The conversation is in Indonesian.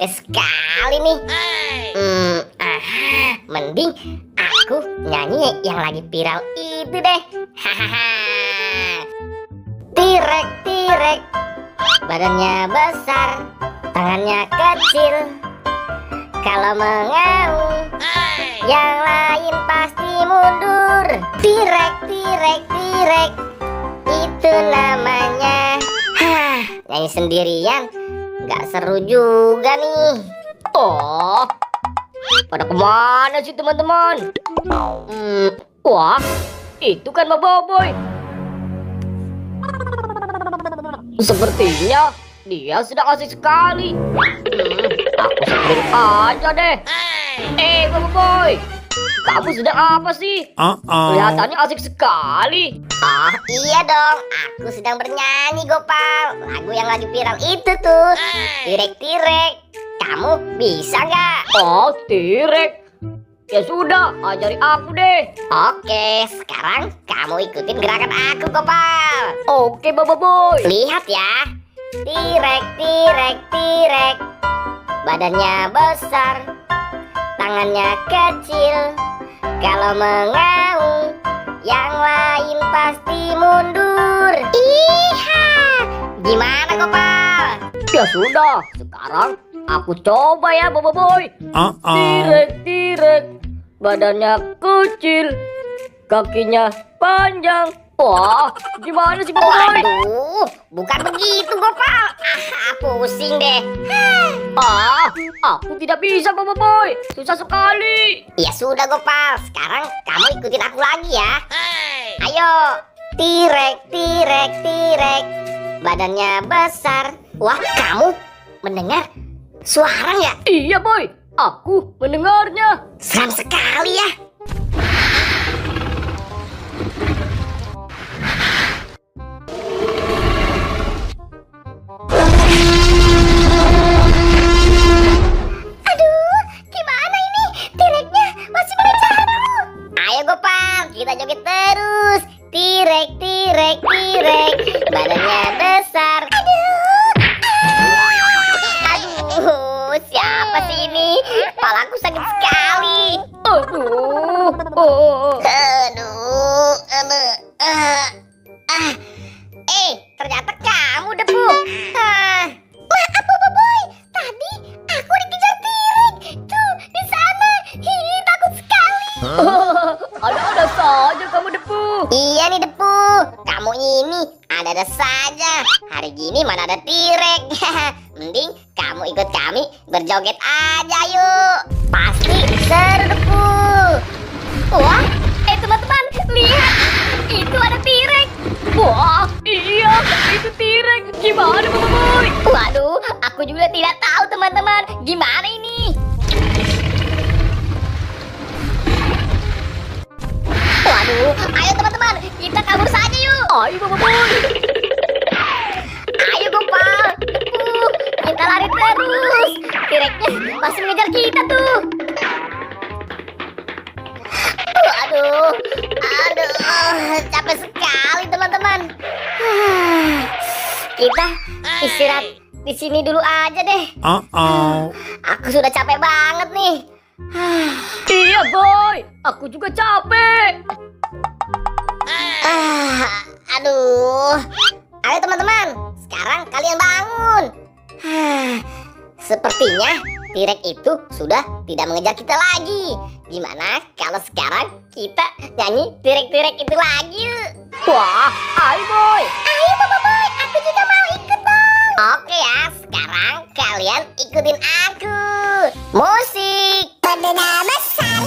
sekali nih. Mending aku nyanyi yang lagi viral itu deh. Hahaha. Tirek, tirek, badannya besar, tangannya kecil. Kalau mengaum, yang lain pasti mundur. Tirek, tirek, tirek, itu namanya. Nyanyi sendirian nggak seru juga nih. Oh, pada kemana sih teman-teman? Wah, itu kan Boboiboy. Sepertinya dia sedang asik sekali. Aku sendiri aja deh. Boboiboy, kamu sedang apa sih? Kelihatannya asik sekali. Oh iya dong, aku sedang bernyanyi Gopal. Lagu yang lagi viral itu tuh, Tirek, tirek. Kamu bisa nggak? Oh, tirek. Ya sudah, ajari aku deh. Oke, sekarang kamu ikutin gerakan aku Gopal. Oke, Boboiboy. Lihat ya. Tirek, tirek, tirek, badannya besar, tangannya kecil. Kalau mengaum, yang lain pasti mundur. Iha, gimana Gopal? Ya sudah, sekarang aku coba ya Boboiboy. Tirek, tirek, badannya kecil, kakinya panjang. Wah, gimana sih Boboiboy? Waduh, bukan begitu Gopal. Pusing deh. Aku tidak bisa Boboiboy. Susah sekali. Ya sudah Gopal, sekarang kamu ikutin aku lagi ya. Ayo, tirek, tirek, tirek, badannya besar. Wah, kamu mendengar suara nggak? Iya boy, aku mendengarnya. Seram sekali ya. Aduh, gimana ini? Tireknya masih mengejar aku. Ayo Gopal, kita joget terus. Tirek, tirek, tirek, badannya besar. Aduh, siapa sih ini? Kepalaku sakit sekali. Ternyata kamu Debu. Wah, apa Boboiboy? Tadi aku dikejar tirek. Tuh, di sana. Takut sekali. Ada-ada saja kamu Debu. Iya nih Debu, kamu ini ada-ada saja. Hari gini mana ada tirek. Mending kamu ikut kami berjoget aja yuk. Pasti seru Debu. Wah, teman-teman, lihat. Itu ada tirek. Wah, iya, itu tirek. Gimana Boboiboy? Waduh, aku juga tidak tahu teman-teman. Gimana ini? Waduh, ayo teman-teman, kita kabur saja yuk. Ayo Boboiboy. Ayo Gopal, kita lari terus. Tireknya masih mengejar kita tuh. Aduh, capek sekali teman-teman. Kita istirahat di sini dulu aja deh. Aku sudah capek banget nih. Iya boy, aku juga capek. Aduh. Ayo teman-teman, sekarang kalian bangun. Sepertinya tirek itu sudah tidak mengejar kita lagi. Gimana kalau sekarang kita nyanyi tirek-tirek itu lagi yuk? Wah, ayo boy. Ayo Boboiboy, aku juga mau ikut dong. Oke ya, sekarang kalian ikutin aku. Musik. Badannya besar.